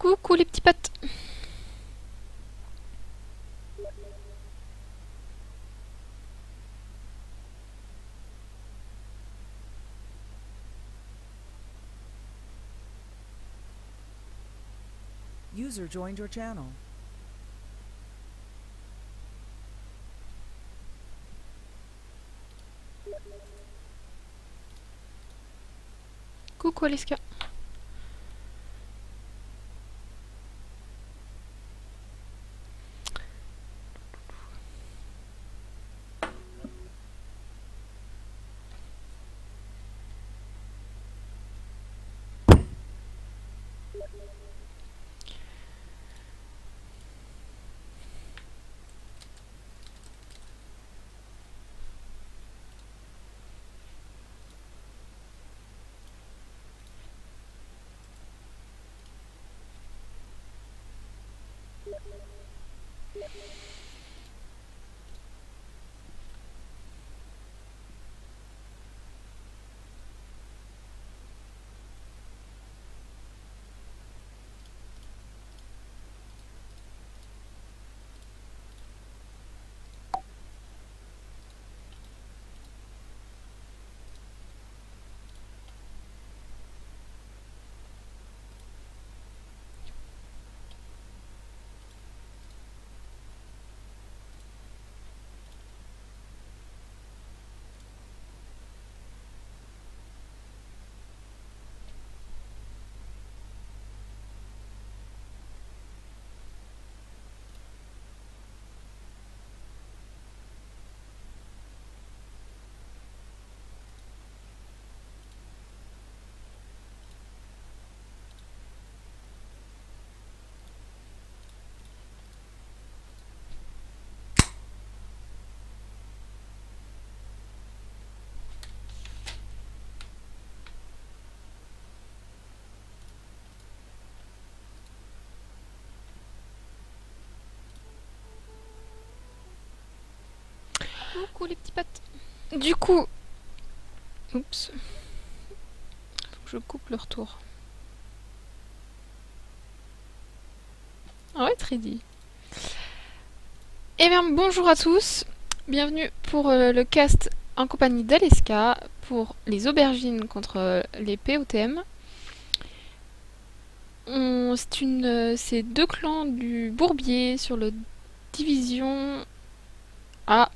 Coucou les petits potes. User joined your channel. Coucou Aleska. Coucou les petits potes. Du coup, oups, faut que je coupe le retour. Ah ouais, très dit. Eh bien, bonjour à tous. Bienvenue pour le cast en compagnie d'Aleska pour les aubergines contre les POTM. C'est deux clans du Bourbier sur le division A3.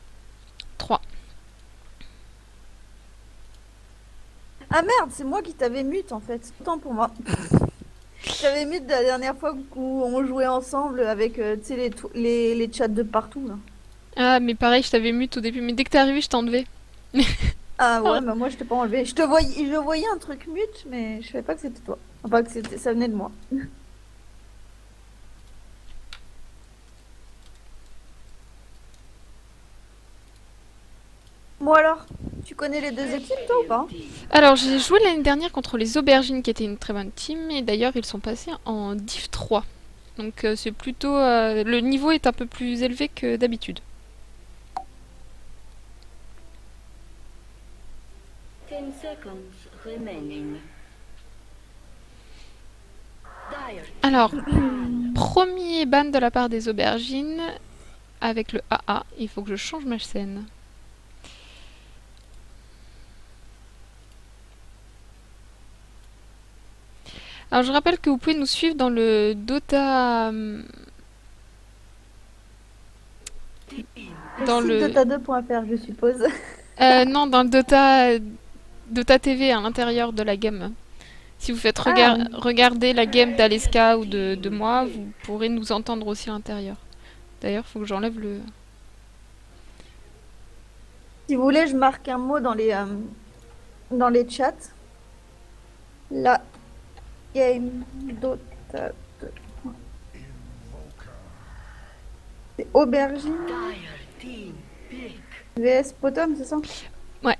Ah merde, c'est moi qui t'avais mute en fait. Autant pour moi. Je t'avais mute de la dernière fois où on jouait ensemble avec tu sais, les chats de partout là. Ah, mais pareil, je t'avais mute au début, mais dès que t'es arrivé, je t'ai enlevé. Ah Ah, ouais, mais moi je t'ai pas enlevé. Je voyais un truc mute, mais je savais pas que c'était toi. Enfin, ça venait de moi. Bon alors, tu connais les deux équipes toi ou pas? alors, j'ai joué l'année dernière contre les Aubergines, qui était une très bonne team, et d'ailleurs, ils sont passés en Div 3. Donc, c'est plutôt. Le niveau est un peu plus élevé que d'habitude. 10 seconds remaining. Alors, premier ban de la part des Aubergines, avec le AA. Il faut que je change ma scène. Alors, je rappelle que vous pouvez nous suivre dans le Dota. Le Dans site le. dota2.fr, je suppose. Non, dans le Dota TV à l'intérieur de la game. Si vous faites Ah, regarder la game d'Aleska ou de moi, vous pourrez nous entendre aussi à l'intérieur. D'ailleurs, faut que j'enlève le. si vous voulez, je marque un mot dans les chats. La game Dota 2. C'est aubergine vs Potom, c'est ça? Ouais.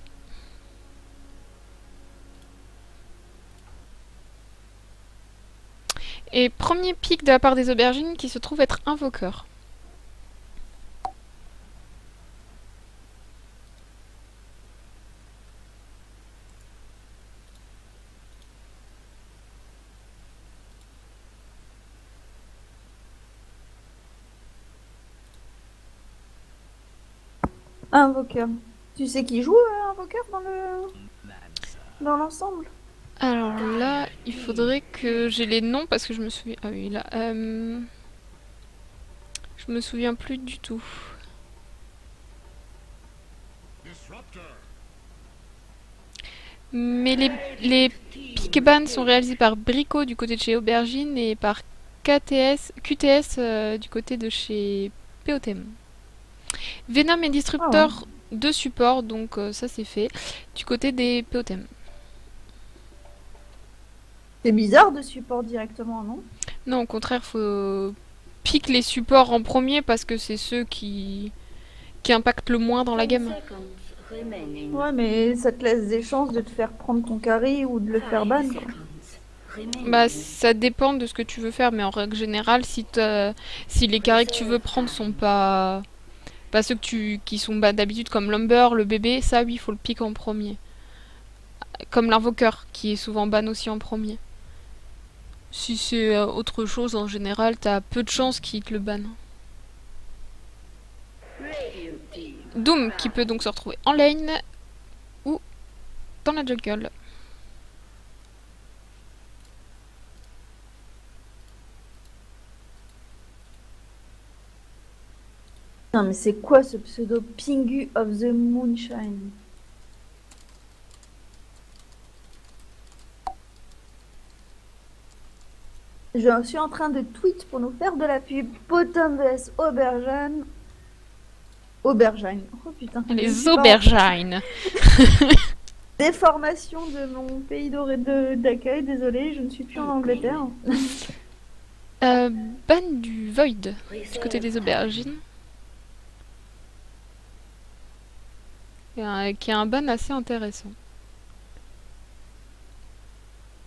Et premier pic de la part des aubergines qui se trouve être invoqueur. Invoqueur. Tu sais qui joue Invoqueur dans l'ensemble? Alors là, il faudrait que j'ai les noms parce que je me souviens. Ah oui, là. Je me souviens plus du tout. Mais les pick bans sont réalisés par Brico du côté de chez Aubergine et par QTS du côté de chez POTM. Venom est Ah ouais. disrupteur de support, donc ça c'est fait, du côté des POTM. C'est bizarre de support directement, non? Non, au contraire, faut pique les supports en premier parce que c'est ceux qui impactent le moins dans la 10 gamme. seconds remaining. Ouais, mais ça te laisse des chances de te faire prendre ton carry ou de le faire 5 ban, quoi. seconds remaining. Bah, ça dépend de ce que tu veux faire, mais en règle générale, si les carrés que tu veux prendre sont pas ceux qui sont d'habitude comme Lumber, le bébé, ça oui, il faut le pick en premier. Comme l'invoqueur, qui est souvent ban aussi en premier. Si c'est autre chose, en général, t'as peu de chances qu'il te le banne. Radio team. Doom, qui peut donc se retrouver en lane ou dans la jungle. Non, mais c'est quoi ce pseudo Pingu of the Moonshine? Je suis en train de tweet pour nous faire de la pub. Potom vs Aubergine. Aubergine. Oh putain. Je Les suis pas en- aubergines. Déformation de mon pays d'accueil, désolé, je ne suis plus en Angleterre. Ban du Void, du côté des aubergines. Qui a un ban assez intéressant.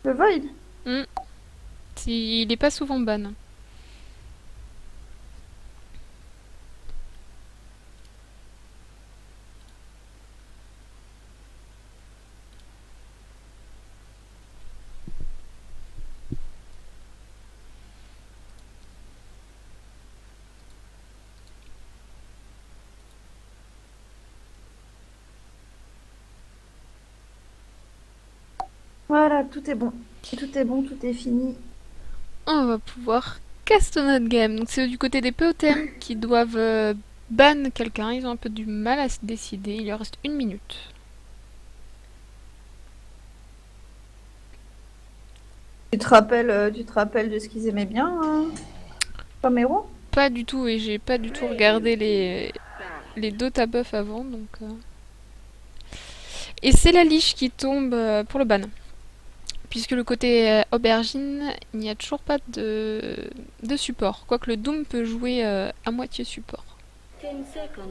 Le Void? Il est pas souvent ban. Voilà, tout est bon. Tout est bon, tout est fini. On va pouvoir cast notre game. Donc c'est du côté des POTM qui doivent ban quelqu'un. Ils ont un peu du mal à se décider. Il leur reste 1 minute. Tu te rappelles de ce qu'ils aimaient bien, comme héros? Pas du tout, et j'ai pas du tout regardé les Dota buff avant. Donc, Et c'est la liche qui tombe pour le ban. Puisque le côté aubergine, il n'y a toujours pas de support. Quoique le Doom peut jouer à moitié support. 10 seconds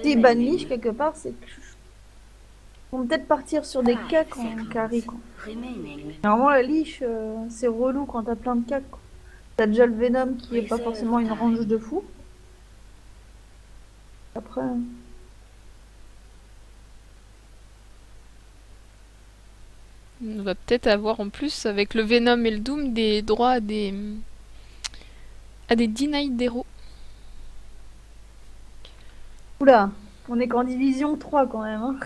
Si ban remaining. niche quelque part, c'est que ils vont peut-être partir sur des 5 cacs en seconds carry, quoi. remaining. Normalement, la liche, c'est relou quand t'as plein de cacs, quoi. T'as déjà le Venom qui est pas forcément une range de fou. Après, On va peut-être avoir en plus, avec le Venom et le Doom, des droits à des denied d'héros. oula, on est qu'en division 3 quand même, hein.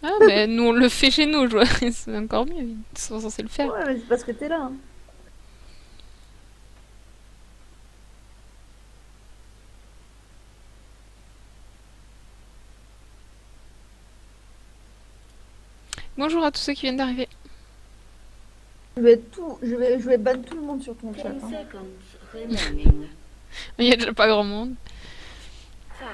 Ah, mais nous on le fait chez nous, je vois. C'est encore mieux, ils sont censés le faire. Ouais, mais c'est parce que t'es là, hein. Bonjour à tous ceux qui viennent d'arriver. Je vais ban tout le monde sur ton 10 chat, hein. seconds remaining. Il n'y a déjà pas grand monde. 5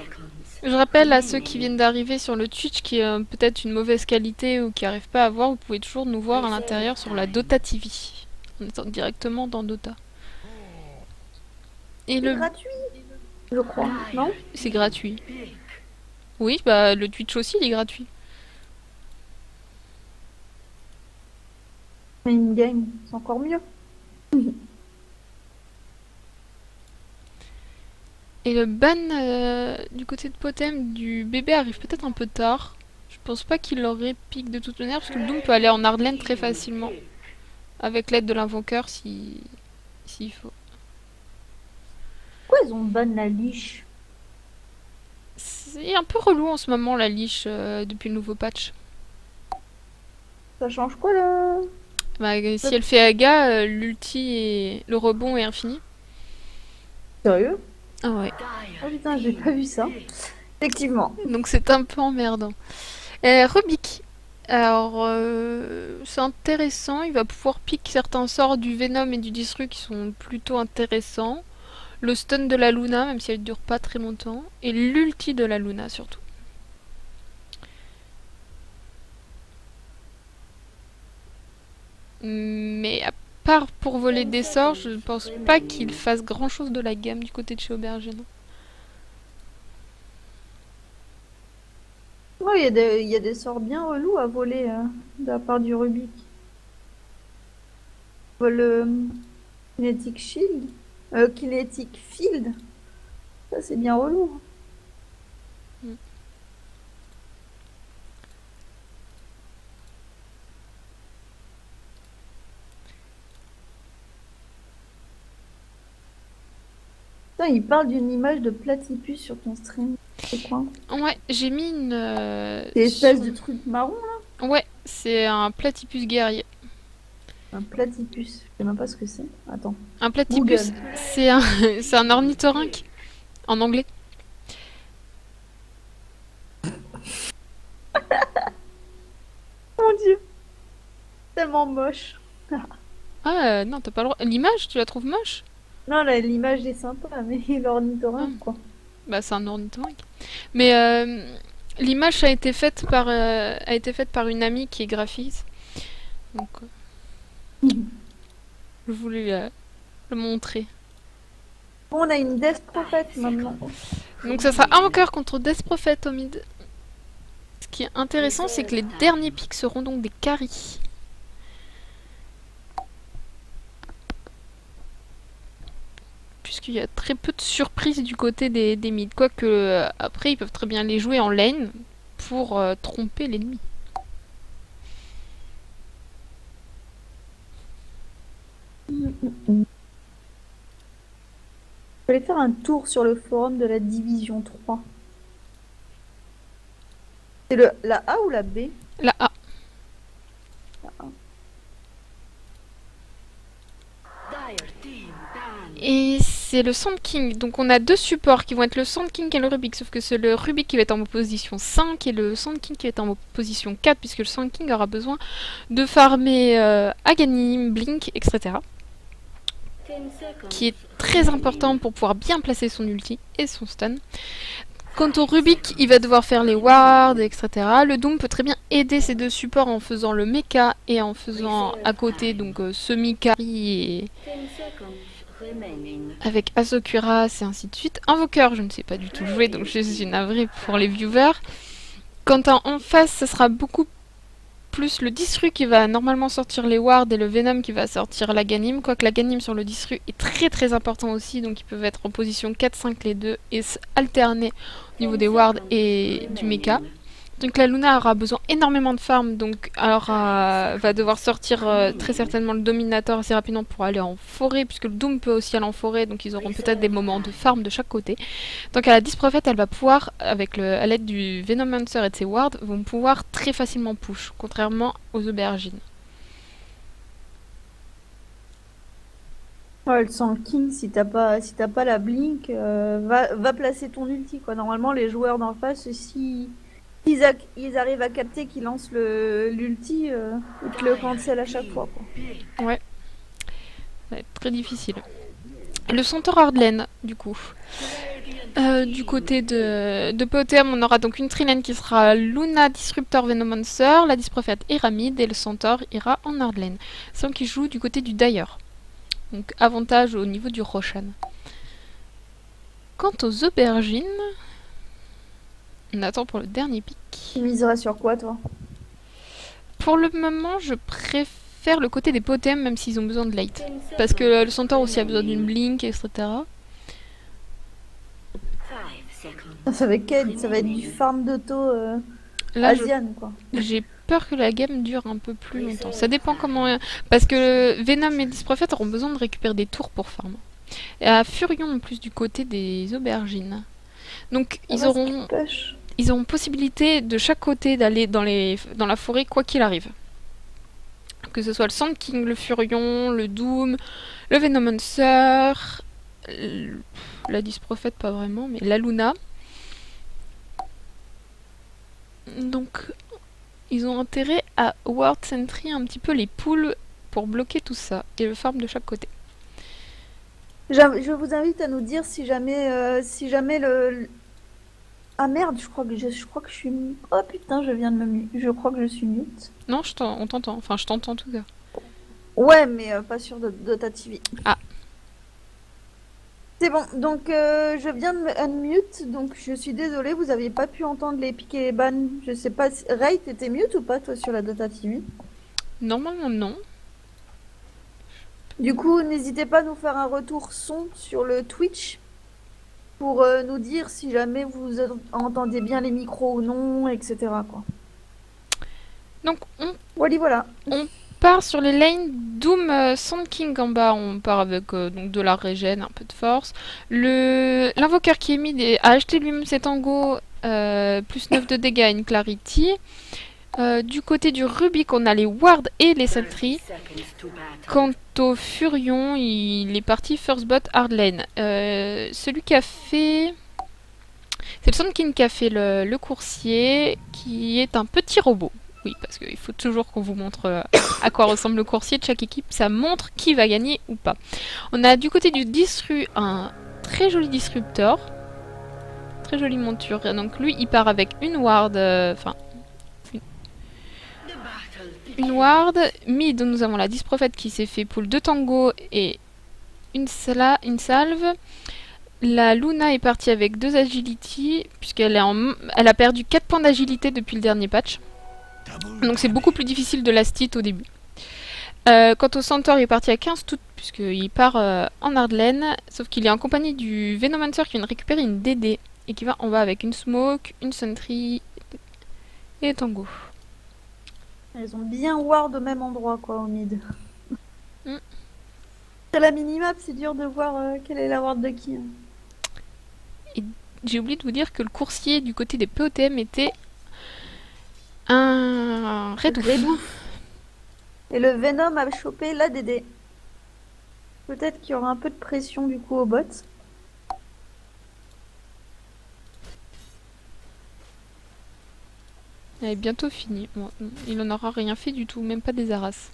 seconds. Je rappelle à ceux qui viennent d'arriver sur le Twitch qui est peut-être une mauvaise qualité ou qui n'arrivent pas à voir, vous pouvez toujours nous voir à l'intérieur sur la Dota TV. On est directement dans Dota. Et C'est le gratuit, je crois, non? c'est gratuit. Oui, bah le Twitch aussi il est gratuit. Mais in-game, c'est encore mieux. Et le ban du côté de Potem du bébé arrive peut-être un peu tard. Je pense pas qu'il l'aurait pique de toute manière parce que le Doom peut aller en hardlane très facilement. Avec l'aide de l'invoqueur s'il faut. Pourquoi ils ont ban la liche? C'est un peu relou en ce moment la liche depuis le nouveau patch. Ça change quoi là? Bah, si elle fait Aga, l'ulti et le rebond est infini. Sérieux? Ah ouais. Oh putain, j'ai pas vu ça. Effectivement. Donc c'est un peu emmerdant. Rubik. Alors, c'est intéressant. Il va pouvoir pick certains sorts du Venom et du Disru qui sont plutôt intéressants. Le stun de la Luna, même si elle dure pas très longtemps. Et l'ulti de la Luna surtout. Mais à part pour voler des sorts, je ne pense pas qu'il fasse grand chose de la gamme du côté de chez Aubergine. Ouais, il y a des sorts bien relous à voler de la part du Rubik. Vole Kinetic Shield. Kinetic Field. Ça, c'est bien relou. Putain, il parle d'une image de platypus sur ton stream. C'est quoi? Ouais, j'ai mis une... C'est espèce de truc marron là? Ouais, c'est un platypus guerrier. Un platypus. Je sais même pas ce que c'est. Attends. Un platypus, Google. c'est un, c'est un ornithorynque en anglais. Mon dieu. Tellement moche. Ah non, t'as pas le droit. L'image, tu la trouves moche? Non, là, l'image est sympa, mais l'ornithorynque, quoi. Bah c'est un ornithorynque. Mais l'image a été faite par une amie qui est graphiste. Donc je voulais le montrer. Bon, on a une Death Prophet maintenant. Donc ça sera Invoker contre Death Prophet au mid. Ce qui est intéressant, c'est que les derniers pics seront donc des carries. Puisqu'il y a très peu de surprises du côté des mids. Quoique, après, ils peuvent très bien les jouer en lane pour tromper l'ennemi. Je vais aller faire un tour sur le forum de la Division 3. C'est la A ou la B? La A. Et c'est le Sand King. Donc on a deux supports qui vont être le Sand King et le Rubik. Sauf que c'est le Rubik qui va être en position 5 et le Sand King qui va être en position 4. Puisque le Sand King aura besoin de farmer Aghanim, Blink, etc. Qui est très important pour pouvoir bien placer son ulti et son stun. Quant au Rubik, il va devoir faire les wards, etc. Le Doom peut très bien aider ces deux supports en faisant le mecha et en faisant à côté donc semi-carry et avec Asokura et ainsi de suite. Invoker, je ne sais pas du tout jouer, donc je suis navrée pour les viewers. Quant à en face, ce sera beaucoup plus le Disru qui va normalement sortir les wards et le Venom qui va sortir la Ganim. Quoique la Ganim sur le Disru est très très important aussi, donc ils peuvent être en position 4-5 les deux et alterner au niveau des wards et du mecha. Donc la Luna aura besoin énormément de farm, donc alors va devoir sortir très certainement le Dominator assez rapidement pour aller en forêt, puisque le Doom peut aussi aller en forêt, donc ils auront peut-être des moments de farm de chaque côté. Donc à la Disprofet, elle va pouvoir, avec à l'aide du Venomancer et de ses wards, vont pouvoir très facilement push, contrairement aux aubergines. Ouais, le Sand King, si t'as pas la Blink, va placer ton ulti, quoi. Normalement, les joueurs d'en face, si ils arrivent à capter qu'ils lancent l'ulti, ils te le cancel à chaque fois, quoi. Ouais. Ça va être très difficile. Le Centaure Hardlane, du coup. Du côté de POTM, on aura donc une trilane qui sera Luna, Disruptor, Venomancer, la Disprofet ira mid et le Centaure ira en Hardlane. Sans qu'il joue du côté du Dire. Donc avantage au niveau du Roshan. Quant aux aubergines, on attend pour le dernier pic. Tu miserais sur quoi, toi? Pour le moment, je préfère le côté des POTM, même s'ils ont besoin de late. Parce que le Centaure aussi a besoin d'une blink, etc. Ça va être du farm d'auto Là, Asian, quoi. j'ai peur que la game dure un peu plus longtemps. Ça dépend comment... Parce que Venom et Disprofet auront besoin de récupérer des tours pour farm. Et à Furion en plus du côté des aubergines. Donc Ça va, c'est une pêche. ils auront possibilité de chaque côté d'aller dans la forêt quoi qu'il arrive. Que ce soit le Sand King, le Furion, le Doom, le Venomancer, la Disprophète pas vraiment, mais la Luna. Donc ils ont intérêt à Ward Sentry un petit peu les poules pour bloquer tout ça et le farm de chaque côté. Je vous invite à nous dire si jamais le... Ah merde, je crois que je suis... Oh putain, je viens de je crois que je suis mute. Non, on t'entend. Enfin, je t'entends en tout cas. Ouais, mais pas sur Dota TV. Ah. C'est bon, donc je viens de me unmute, donc je suis désolée, vous aviez pas pu entendre les piques et les bans. Je sais pas si... Ray, t'étais mute ou pas toi sur la Dota TV? Normalement, non. Du coup, n'hésitez pas à nous faire un retour son sur le Twitch pour nous dire si jamais vous entendez bien les micros ou non, etc. quoi. Donc, on Voilà. part sur les lanes Doom Sand King en bas. On part avec donc de la régène, un peu de force. L'invoqueur qui est mis a acheté lui-même ses tangos, plus 9 de dégâts, une clarity. Du côté du Rubik, on a les wards et les 30 sentries. seconds to battle. Quant au Furion, il est parti first bot hard lane. Celui qui a fait... C'est le Sand King qui a fait le coursier, qui est un petit robot. Oui, parce qu'il faut toujours qu'on vous montre à quoi ressemble le coursier de chaque équipe. Ça montre qui va gagner ou pas. On a du côté du Disru un très joli disruptor. Très jolie monture. Donc lui, il part avec une ward... The battle une ward. Mid, nous avons la Disprophète qui s'est fait pull 2 tangos et une salve. La Luna est partie avec 2 agility, puisqu'elle elle a perdu 4 points d'agilité depuis le dernier patch. Donc c'est beaucoup plus difficile de la stit au début. Quant au Centaur, il est parti à 15 tout, puisqu'il part en hard lane, sauf qu'il est en compagnie du Venomancer qui vient de récupérer une DD, et qui va en bas avec une Smoke, une Sentry et Tango. Ils ont bien ward au même endroit, quoi, au mid. Mm. Sur la minimap, c'est dur de voir quelle est la ward de qui. J'ai oublié de vous dire que le coursier du côté des POTM était un Redouf. Et le Venom a chopé la DD. Peut-être qu'il y aura un peu de pression du coup au bot. Elle est bientôt finie. Bon, il n'en aura rien fait du tout, même pas des arras.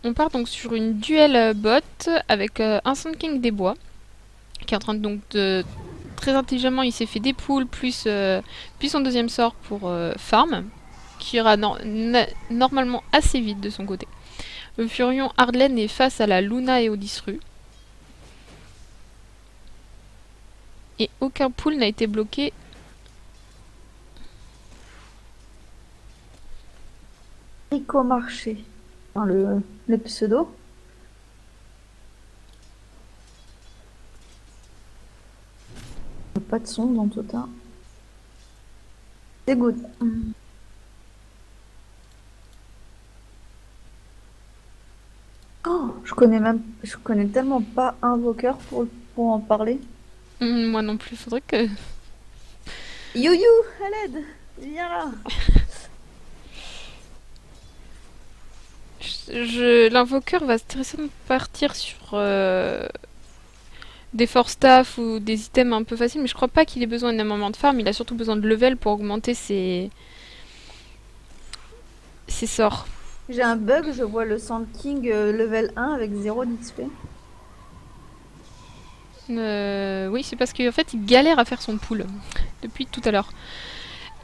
On part donc sur une duel bot avec un Sand King des bois qui est en train de, donc de très intelligemment il s'est fait des poules plus son deuxième sort pour farm qui ira normalement assez vite de son côté. Le Furion Hardlane est face à la Luna et au Disru. Et aucun pool n'a été bloqué. Rico Marché. Enfin, le pseudo. Pas de son dans tout ça. C'est good. Oh, je connais tellement pas Invoker pour en parler. Moi non plus, faudrait que... You, à l'aide, viens là. L'invoqueur va certainement partir sur des force staff ou des items un peu faciles, mais je crois pas qu'il ait besoin d'énormément de farm, il a surtout besoin de level pour augmenter ses sorts. J'ai un bug, je vois le Sand King level 1 avec 0 d'XP. Oui, c'est parce qu'en fait il galère à faire son pool depuis tout à l'heure.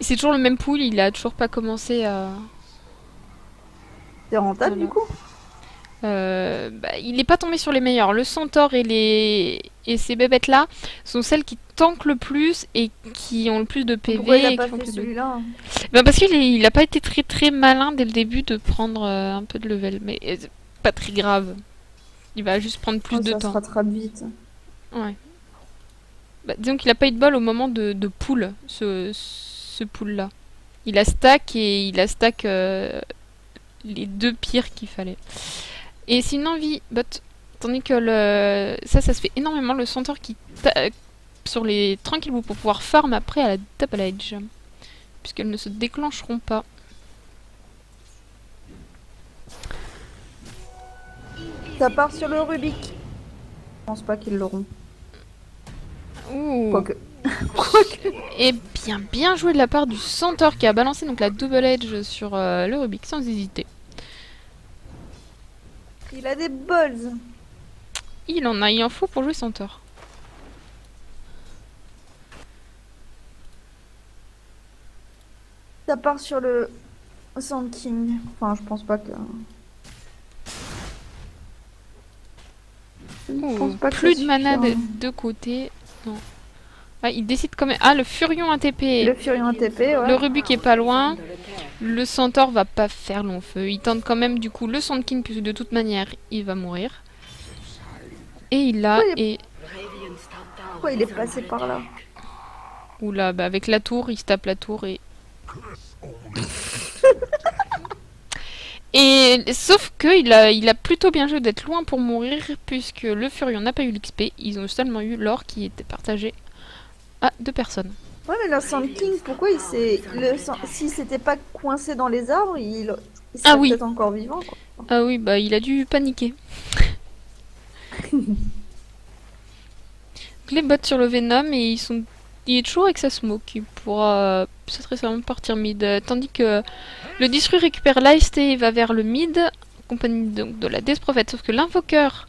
C'est toujours le même pool, il a toujours pas commencé à... C'est rentable Voilà. du coup? Il n'est pas tombé sur les meilleurs. Le Centaure et ces bébêtes là sont celles qui tankent le plus et qui ont le plus de PV. Pourquoi il et a pas qui font fait plus de- celui-là? Parce qu'il a pas été très très malin dès le début de prendre un peu de level, mais c'est pas très grave. Il va juste prendre plus Oh, de ça se temps. rattrape vite. Ouais. Disons qu'il a pas eu de bol au moment de pool, ce pool là. Il a stack les 2 pires qu'il fallait. Et c'est une envie, bot. Tandis que ça se fait énormément. Le centaure qui sur les tranquilles pour pouvoir farm après à la double edge. Puisqu'elles ne se déclencheront pas. Ça part sur le Rubik. Je pense pas qu'ils l'auront. Ouh. Quoique. Et bien joué de la part du centaure qui a balancé donc la double edge sur le Rubik sans hésiter. Il a des balls. Il en faut pour jouer centaure. Ça part sur le Sand King. Enfin, je pense pas que. Je pense pas que Plus ça de mana suffira. des deux côtés. Non. Ah, il décide quand même. Ah, le Furion ATP. Le Furion ATP, ouais. Le Rubik est pas loin. Le centaure va pas faire long feu. Il tente quand même du coup le Sand King puisque de toute manière il va mourir. Et il l'a et... Pourquoi il est passé par là? Oula, bah avec la tour, il se tape la tour et... Et sauf que il a plutôt bien joué d'être loin pour mourir puisque le Furion n'a pas eu l'XP. Ils ont seulement eu l'or qui était partagé à 2 personnes. Ouais, mais le Sand King, pourquoi il s'est. S'il s'était pas coincé dans les arbres, il serait Ah oui. peut-être encore vivant, quoi. Ah oui, bah il a dû paniquer. Les bots sur le Venom et il est toujours avec sa smoke. Il pourra très certainement partir mid. Tandis que le Disru récupère l'Ice-T et va vers le mid, en compagnie donc de la Death Prophet. Sauf que l'invoqueur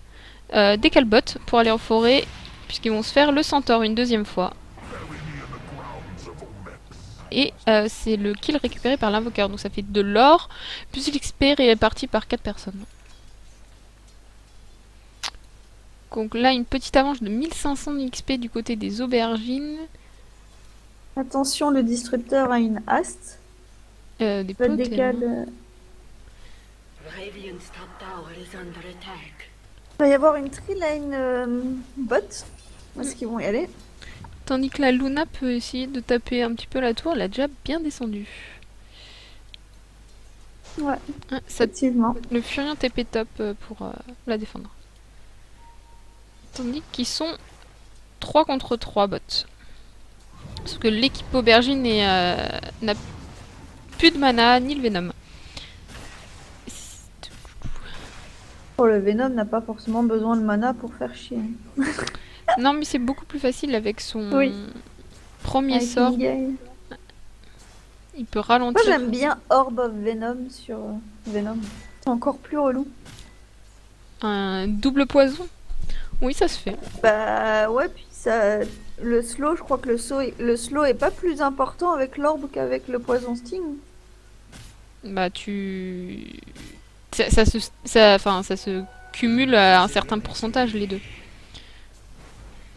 décale bot pour aller en forêt, puisqu'ils vont se faire le centaure une deuxième fois. Et c'est le kill récupéré par l'invoqueur. Donc ça fait de l'or, plus l'XP réparti par 4 personnes. Donc là, une petite avance de 1500 XP du côté des aubergines. Attention, le disrupteur a une haste. Des Le potes, décale. Radiant's top tower is under attack. Il va y avoir une tree-line bot. Est-ce qu'ils vont y aller? Tandis que la Luna peut essayer de taper un petit peu la tour. Elle a déjà bien descendu. Ouais, Ah, ça, effectivement. le Furion TP top pour la défendre. Tandis qu'ils sont 3 contre 3 bots. Parce que l'équipe aubergine n'a plus de mana ni le Venom. Oh, le Venom n'a pas forcément besoin de mana pour faire chier. Non mais c'est beaucoup plus facile avec son Oui. premier Avec sort. Miguel. Il peut Moi, ralentir. j'aime bien Orb of Venom sur Venom. C'est encore plus relou. Un double poison. Oui, ça se fait. Bah ouais, puis ça, le slow, je crois que le slow est pas plus important avec l'orbe qu'avec le poison sting. Bah ça se cumule à un certain pourcentage les deux.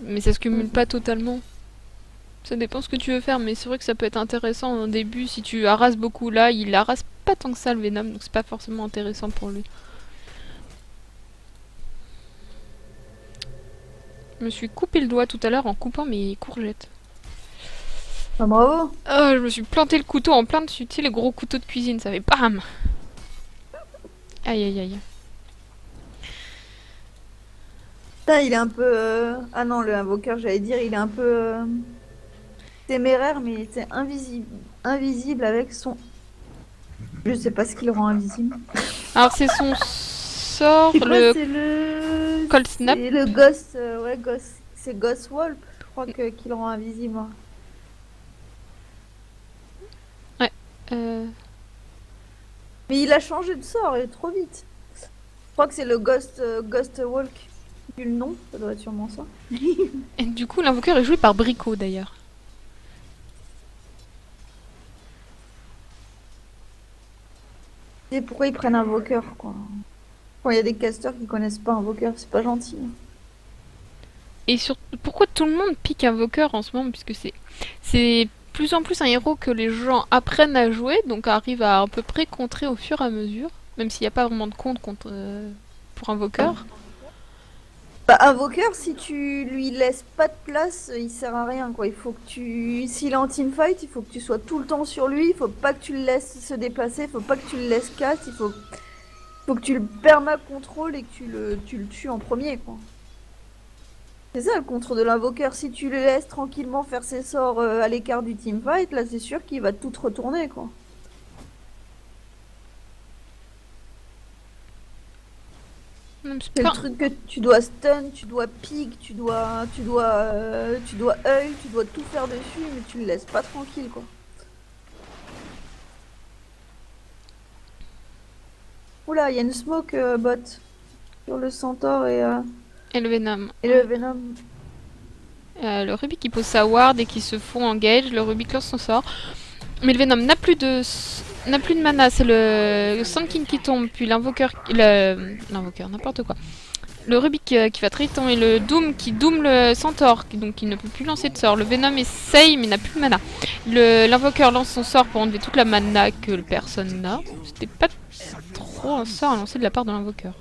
Mais ça se cumule pas totalement. Ça dépend ce que tu veux faire, mais c'est vrai que ça peut être intéressant au début si tu harasses beaucoup là, il harasse pas tant que ça le Venom, donc c'est pas forcément intéressant pour lui. Je me suis coupé le doigt tout à l'heure en coupant mes courgettes. Bah bravo. Oh, je me suis planté le couteau en plein dessus, tu sais les gros couteaux de cuisine, ça fait bam. Aïe aïe aïe. Putain, il est un peu... Ah non, le invoqueur, j'allais dire, il est un peu téméraire, mais c'est invisible avec son... Je sais pas ce qui le rend invisible. Alors c'est son sort, C'est quoi, le c'est le... Cold Snap. C'est le Ghost... ouais, Ghost... C'est Ghost Wolf, je crois, qui le rend invisible. Mais il a changé de sort, il est trop vite. Je crois que c'est le Ghost Walk. Vu le nom, ça doit être sûrement ça. Et du coup l'invoqueur est joué par Brico d'ailleurs. Et pourquoi ils prennent Invoqueur, quoi. Quand il y a des casters qui connaissent pas Invoqueur, c'est pas gentil. Et pourquoi tout le monde pique invoqueur en ce moment, puisque c'est plus en plus un héros que les gens apprennent à jouer, donc arrivent à peu près contrer au fur et à mesure, même s'il n'y a pas vraiment de compte pour invoqueur. Bah, Invoqueur, si tu lui laisses pas de place, il sert à rien, quoi. Il faut que tu... S'il est en teamfight, il faut que tu sois tout le temps sur lui, il faut pas que tu le laisses se déplacer, il faut pas que tu le laisses cast, il faut... Faut que tu le perma-contrôles et que tu le tues en premier, quoi. C'est ça le contre de l'invoqueur. Si tu le laisses tranquillement faire ses sorts à l'écart du teamfight, là c'est sûr qu'il va tout te retourner, quoi. C'est le truc que tu dois stun, tu dois pig, tu dois heal, tu dois tout faire dessus, mais tu le laisses pas tranquille, quoi. Oula, il y a une smoke bot sur le centaure Et le Venom. et le venom. Le Rubik qui pose sa ward et qui se fond engage. Le Rubik lance son sort. Mais le Venom n'a plus de mana. C'est le Sand King qui tombe. Puis l'invoqueur. L'invoqueur, n'importe quoi. Le Rubik qui va très vite tomber. Le Doom qui doom le Centaure. Donc il ne peut plus lancer de sort. Le Venom essaye mais n'a plus de mana. L'invoqueur lance son sort pour enlever toute la mana que personne n'a. C'était pas trop un sort à lancer de la part de l'invoqueur.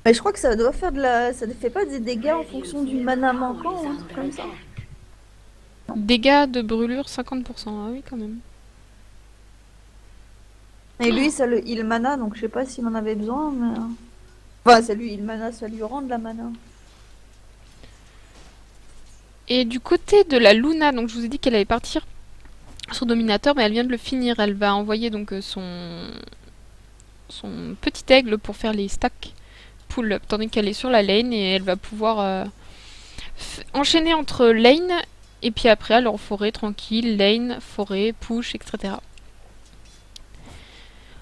Mais je crois que ça doit faire ça ne fait pas des dégâts en fonction du mana manquant, un truc comme ça. Dégâts de brûlure 50%. Ah oui, quand même. Et lui, ça le heal mana, donc je sais pas s'il en avait besoin, mais. Enfin, ça lui heal mana, ça lui rend de la mana. Et du côté de la Luna, donc je vous ai dit qu'elle allait partir sur Dominateur, mais elle vient de le finir. Elle va envoyer donc son petit aigle pour faire les stacks pull-up, tandis qu'elle est sur la lane et elle va pouvoir enchaîner entre lane et puis après aller en forêt tranquille, lane, forêt, push, etc.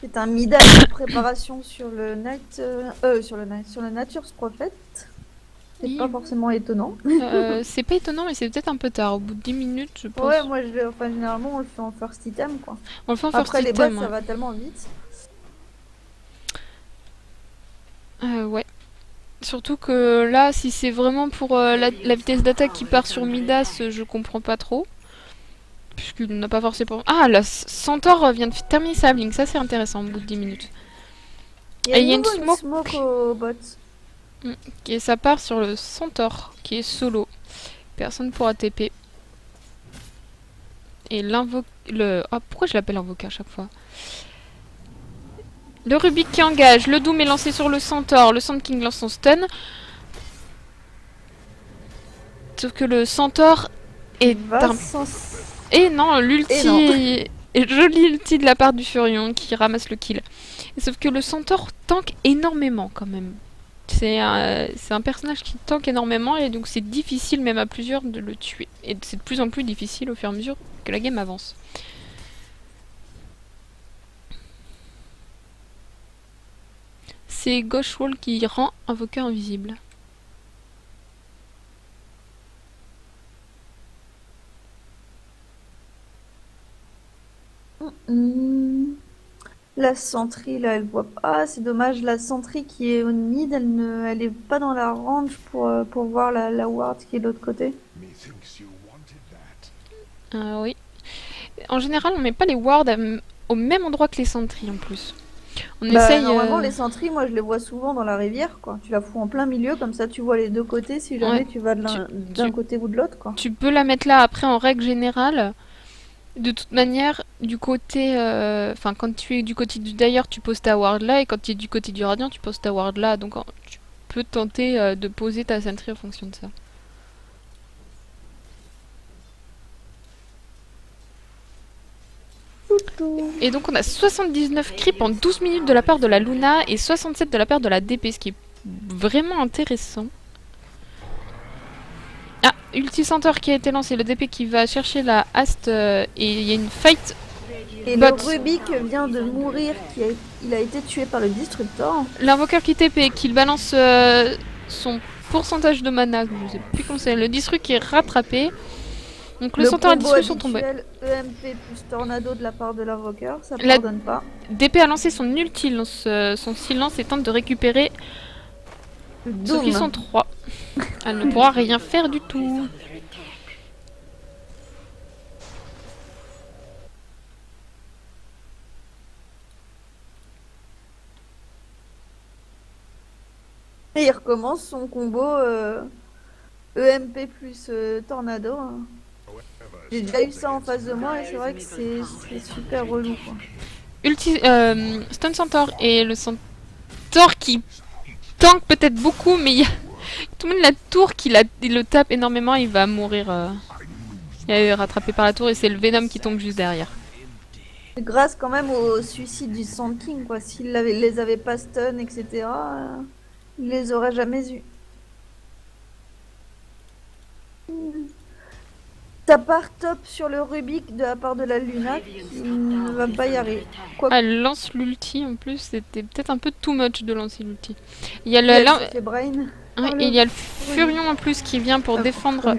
C'est un Midas de préparation sur le Nature's Prophet. C'est Oui. pas forcément étonnant. C'est pas étonnant, mais c'est peut-être un peu tard. Au bout de 10 minutes, je pense. Ouais, moi, généralement, on le fait en first item, quoi. On le fait en first Après, les item, boss, ouais. ça va tellement vite. Ouais. Surtout que là, si c'est vraiment pour la vitesse d'attaque qui part sur Midas, je comprends pas trop. Puisqu'il n'a pas forcément... Ah, la Centaure vient de terminer sa blink. Ça, c'est intéressant au bout de 10 minutes. Il y a, Et il y a une une smoke. smoke au bot. Et ça part sur le Centaure, qui est solo. Personne pourra TP. Et Ah, pourquoi je l'appelle invoqué à chaque fois? Le Rubik qui engage. Le Doom est lancé sur le Centaure. Le Sand King lance son stun. Sauf que le Centaure est un... Et non, l'ulti est joli ulti de la part du Furion qui ramasse le kill. Et sauf que le Centaure tank énormément quand même. C'est un personnage qui tank énormément et donc c'est difficile même à plusieurs de le tuer. Et c'est de plus en plus difficile au fur et à mesure que la game avance. C'est Gauche Wall qui rend invoqueur invisible. La sentry, là, elle voit pas. Ah, c'est dommage, la sentry qui est au mid, elle est pas dans la range pour voir la ward qui est de l'autre côté. Oui. En général, on met pas les wards au même endroit que les sentries en plus. On essaye. Normalement, les sentries, moi, je les vois souvent dans la rivière, quoi. Tu la fous en plein milieu, comme ça, tu vois les deux côtés si jamais Ouais. tu vas d'un côté ou de l'autre, quoi. Tu peux la mettre là après en règle générale. De toute manière, du côté... Enfin, quand tu es du côté du Dire, tu poses ta ward là. Et quand tu es du côté du Radiant, tu poses ta ward là. Donc tu peux tenter de poser ta sentry en fonction de ça. Et donc on a 79 creeps en 12 minutes de la part de la Luna et 67 de la part de la DP, ce qui est vraiment intéressant. Ah, Ulti Centaure qui a été lancé, le DP qui va chercher la Ast et il y a une fight. Et Bot. le Rubik vient de mourir, il a été tué par le Destructor. L'invoqueur qui TP, qui balance son pourcentage de mana, je sais plus comment c'est, le Disrupt qui est rattrapé. Donc le Centaure et le Disrupt sont tombés. EMP plus Tornado de la part de l'invoqueur, ça pardonne pas. DP a lancé son ulti, son silence et tente de récupérer. Sauf qu'ils sont 3. Elle ne pourra rien faire du tout. Et il recommence son combo EMP plus Tornado. J'ai déjà eu ça en face de moi et c'est vrai que c'est super relou, quoi. Stun Centaur et le Centaur qui tank peut-être beaucoup, mais il y a tout le monde la tour il le tape énormément, il va mourir. Il est rattrapé par la tour et c'est le Venom qui tombe juste derrière. Grâce quand même au suicide du Sand King, quoi. Les avait pas stun, etc., il les aurait jamais eus. Ça part top sur le Rubik de la part de la Luna qui ne va pas y arriver. Quoi Ah, elle lance l'ulti en plus, c'était peut-être un peu too much de lancer l'ulti. Il y a qu'elle se fait brain. ouais, et il y a le Furion en plus qui vient pour défendre.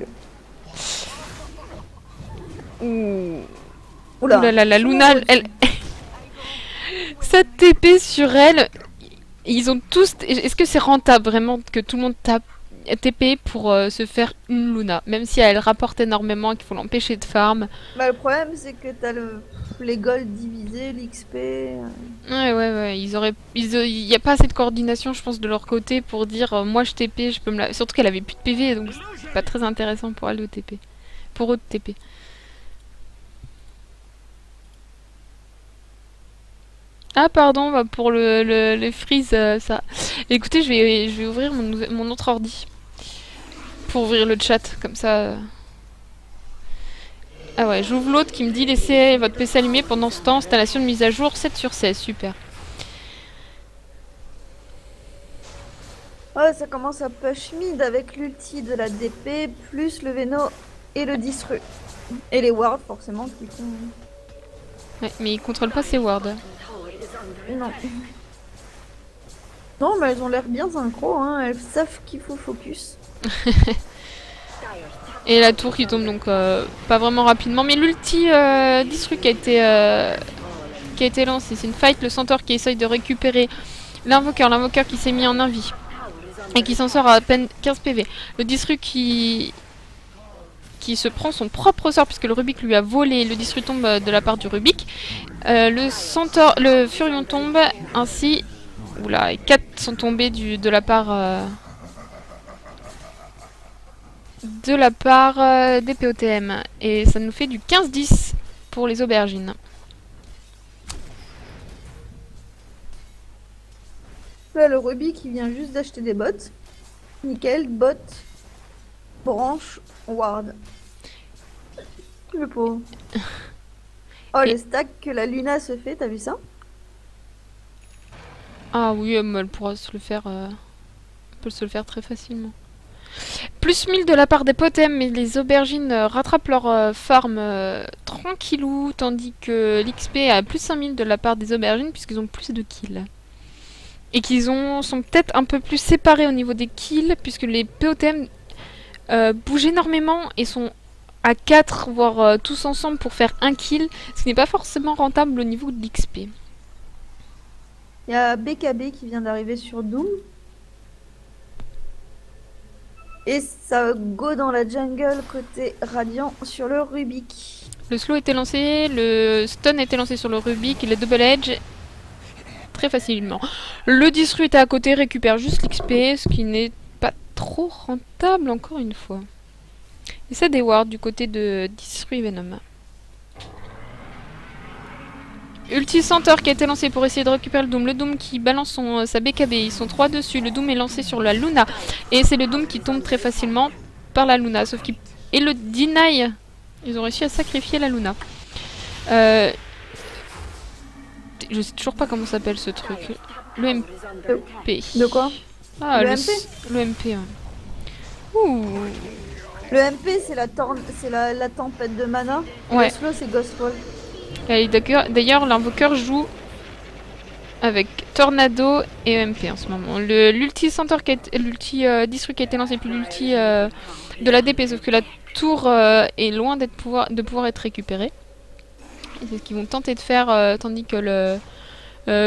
Ouh. Oula, Ouh là là, la Luna, elle. Sa TP sur elle. Ils ont tous. Est-ce que c'est rentable vraiment que tout le monde tape TP pour se faire une Luna, même si elle rapporte énormément, qu'il faut l'empêcher de farm. Bah, le problème c'est que t'as les gold divisés, l'XP. Ouais, il n'y a pas assez de coordination, je pense, de leur côté pour dire moi je TP, je peux me la. Surtout qu'elle avait plus de PV, donc c'est pas très intéressant pour elle de TP. Pour eux de TP. Ah pardon, bah pour le freeze, ça. Écoutez, je vais ouvrir mon autre ordi. Pour ouvrir le chat, comme ça. Ah ouais, j'ouvre l'autre qui me dit laissez votre PC allumé pendant ce temps, installation de mise à jour 7 sur 16, super. Ouais, ça commence à push mid avec l'ulti de la DP, plus le Veno et le Disru. Et les wards forcément qui font... Ouais, mais il contrôle pas ses wards. Non. Non, mais elles ont l'air bien synchro, hein. Elles savent qu'il faut focus. Et la tour qui tombe donc pas vraiment rapidement. Mais l'ulti Disru qui a été lancé, c'est une fight. Le centaure qui essaye de récupérer l'invoqueur qui s'est mis en invie. Et qui s'en sort à peine 15 PV. Le Disru qui se prend son propre sort puisque le Rubik lui a volé. Le Disru tombe de la part du Rubik. Le Furion tombe ainsi. Oula, et 4 sont tombés de la part des POTM. Et ça nous fait du 15-10 pour les aubergines. Là, le Ruby qui vient juste d'acheter des bottes. Nickel, bot, branche, ward. Le pauvre. Oh, Et... les stacks que la Luna se fait, t'as vu ça? Ah oui, elle pourra se le faire. Elle peut se le faire très facilement. Plus 1000 de la part des POTM, mais les aubergines rattrapent leur farm tranquillou, tandis que l'XP a plus 5000 de la part des aubergines, puisqu'ils ont plus de kills. Et qu'ils sont peut-être un peu plus séparés au niveau des kills, puisque les POTM bougent énormément et sont à 4, voire tous ensemble pour faire un kill, ce qui n'est pas forcément rentable au niveau de l'XP. Il y a BKB qui vient d'arriver sur Doom. Et ça go dans la jungle côté Radiant sur le Rubik. Le slow était lancé, le stun était lancé sur le Rubik et le double edge très facilement. Le Disru était à côté, récupère juste l'XP, ce qui n'est pas trop rentable encore une fois. Et c'est des wards du côté de Disru et Venom. Ulti Centaur qui a été lancé pour essayer de récupérer le Doom. Le Doom qui balance sa BKB. Ils sont 3 dessus. Le Doom est lancé sur la Luna. Et c'est le Doom qui tombe très facilement par la Luna. Sauf qu'il... Et le Deny. Ils ont réussi à sacrifier la Luna. Je sais toujours pas comment s'appelle ce truc. Le MP. De quoi? Ah, Le MP? Le MP, ouais. Ouh. Le MP, c'est la tempête de mana. Et Ouais. le slow, c'est Ghostfall. D'ailleurs, l'invoqueur joue avec Tornado et EMP en ce moment. L'ulti Centaur l'ulti Disru qui a été lancé, puis l'ulti de la DP, sauf que la tour est loin de pouvoir être récupérée. Et c'est ce qu'ils vont tenter de faire, tandis que le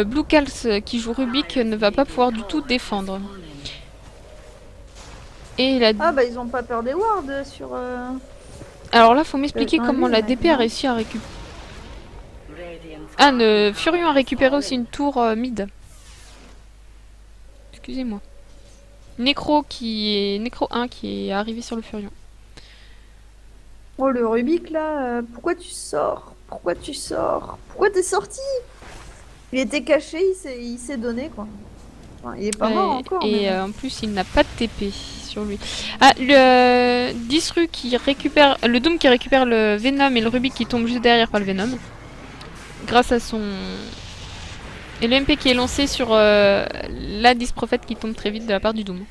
Blue Cals qui joue Rubik ne va pas pouvoir du tout défendre. Et la... Ah bah ils ont pas peur des wards sur... Alors là, faut m'expliquer un comment lui, la ouais. DP a réussi à récupérer. Ah, Furion a récupéré aussi une tour mid. Excusez-moi. Necro 1 qui est arrivé sur le Furion. Oh le Rubik là, pourquoi tu sors? Pourquoi tu sors? Pourquoi t'es sorti? Il était caché, il s'est donné quoi. Enfin, il est pas mort encore. Et mais- en plus, il n'a pas de TP sur lui. Ah, le Disru qui récupère... Le Doom qui récupère le Venom et le Rubik qui tombe juste derrière par le Venom. Grâce à son... Et le MP qui est lancé sur la Disprophète qui tombe très vite de la part du Doom.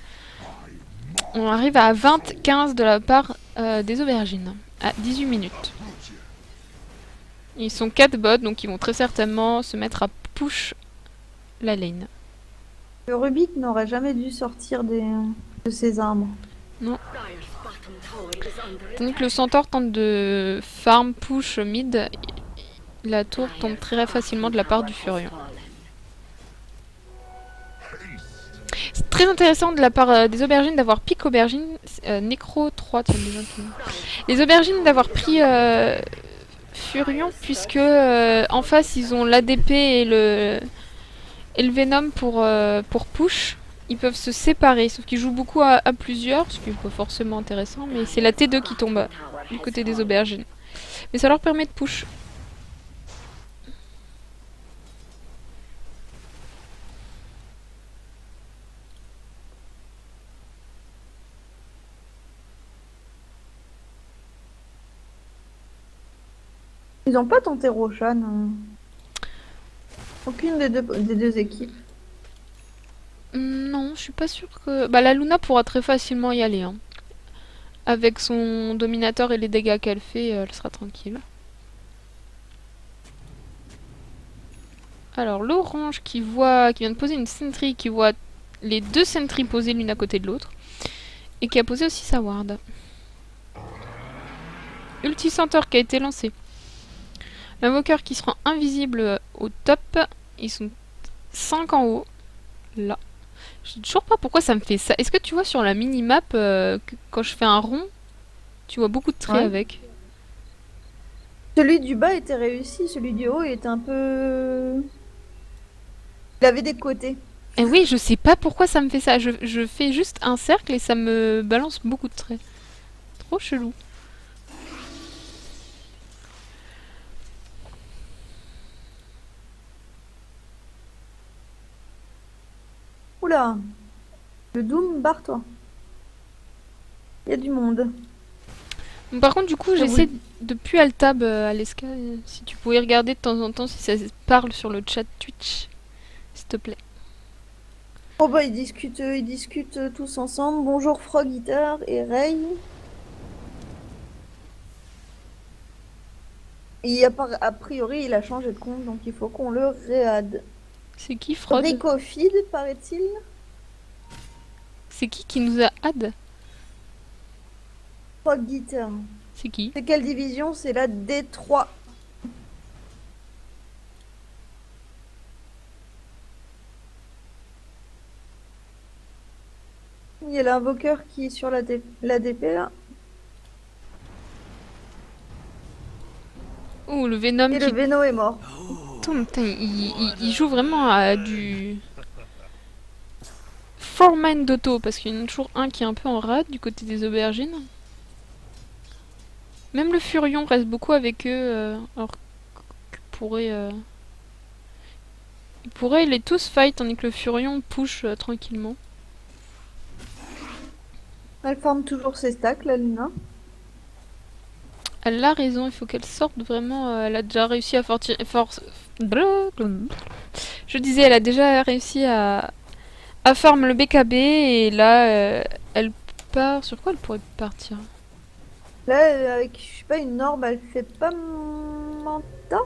On arrive à 20-15 de la part des aubergines. À 18 minutes. Ils sont 4 bots, donc ils vont très certainement se mettre à push la lane. Le Rubik n'aurait jamais dû sortir de ses armes. Dire's bottom tower is under Tandis que le Centaure tente de farm push mid, la tour tombe très facilement de la part du Furion. C'est très intéressant de la part des aubergines d'avoir pick aubergine, Necro 3, tiens, des gens qui... Les aubergines d'avoir pris Furion, puisque en face ils ont l'ADP et le Venom pour push. Ils peuvent se séparer, sauf qu'ils jouent beaucoup à plusieurs, ce qui n'est pas forcément intéressant, mais c'est la T2 qui tombe du côté des aubergines. Mais ça leur permet de push. Ils ont pas tenté Roshan. Aucune des deux équipes. Non, je suis pas sûre que... Bah la Luna pourra très facilement y aller. Hein. Avec son dominateur et les dégâts qu'elle fait, elle sera tranquille. Alors l'orange qui vient de poser une sentry, qui voit les deux sentries posées l'une à côté de l'autre. Et qui a posé aussi sa ward. Ulti Centaure qui a été lancé. L'invoqueur qui se rend invisible au top. Ils sont 5 en haut. Là. Je sais toujours pas pourquoi ça me fait ça. Est-ce que tu vois sur la minimap, quand je fais un rond, tu vois beaucoup de traits Ouais. avec. Celui du bas était réussi, celui du haut était un peu... Il avait des côtés. Et oui, je sais pas pourquoi ça me fait ça. Je fais juste un cercle et ça me balance beaucoup de traits. Trop chelou. Oula. Le Doom, barre-toi. Il y a du monde. Bon, par contre, du coup, Ah j'essaie oui. de plus altab Aleska. Si tu pouvais regarder de temps en temps si ça parle sur le chat Twitch, s'il te plaît. Oh bah ils discutent tous ensemble. Bonjour Frog Eater et Ray. A priori il a changé de compte donc il faut qu'on le réad. C'est qui Frog? Ricofid paraît-il. C'est qui nous a add? Frog Eater. C'est qui? C'est quelle division? C'est la D3. Il y a l'invoqueur qui est sur l'ADP là. Oh, le Venom Et qui... le Veno est mort. Putain, il joue vraiment à du... Foreman d'auto, parce qu'il y en a toujours un qui est un peu en rade du côté des aubergines. Même le Furion reste beaucoup avec eux, alors qu'il pourrait... Il pourrait les tous fight, tandis que le Furion push tranquillement. Elle forme toujours ses stacks la Luna. Elle a raison, il faut qu'elle sorte vraiment. Elle a déjà réussi à Je disais, elle a déjà réussi à farm le BKB et là, elle part. Sur quoi elle pourrait partir? Là avec je sais pas une orbe elle fait pas Manta.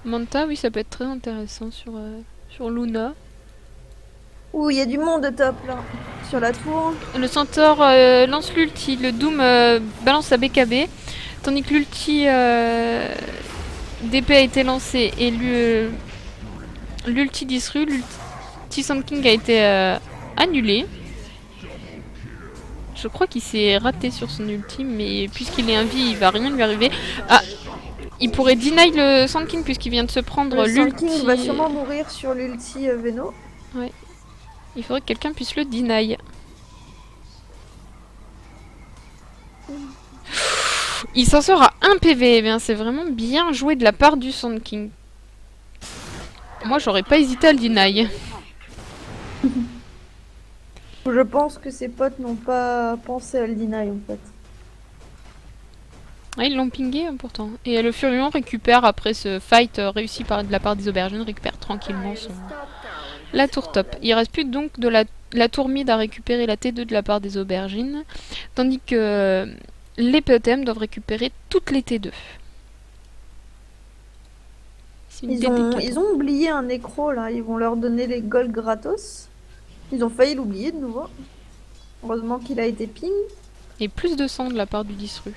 Manta, oui, ça peut être très intéressant sur Luna. Ouh il y a du monde top là. Sur la tour. Le Centaure lance l'ulti, le Doom balance sa BKB, tandis que l'ulti d'épée a été lancé et l'ulti Disru, l'ulti Sand King a été annulé. Je crois qu'il s'est raté sur son ulti, mais puisqu'il est invi, il va rien lui arriver. Ah, il pourrait deny le Sand King puisqu'il vient de se prendre Le Sand l'ulti. King va sûrement mourir sur l'ulti Veno. Il faudrait que quelqu'un puisse le deny. Il s'en sort à 1 PV, eh bien c'est vraiment bien joué de la part du Sand King. Moi, j'aurais pas hésité à le deny. Je pense que ses potes n'ont pas pensé à le deny en fait. Ah, ils l'ont pingé pourtant. Et le Furion récupère, après ce fight réussi de la part des aubergines, récupère tranquillement la tour top. Il reste plus donc de la tour mid à récupérer la T2 de la part des aubergines, tandis que les POTM doivent récupérer toutes les T2. Ils ont oublié un nécro là, ils vont leur donner les golds gratos. Ils ont failli l'oublier de nouveau. Heureusement qu'il a été ping. Et plus de sang de la part du Disru.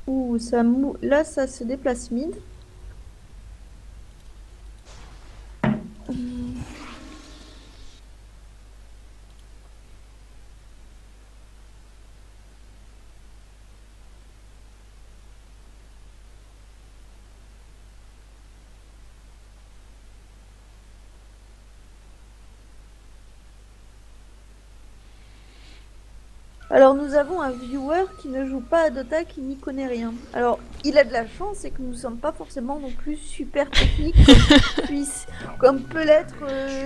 Ouh, là ça se déplace mid. Alors nous avons un viewer qui ne joue pas à Dota, qui n'y connaît rien. Alors il a de la chance, c'est que nous ne sommes pas forcément non plus super techniques comme peut l'être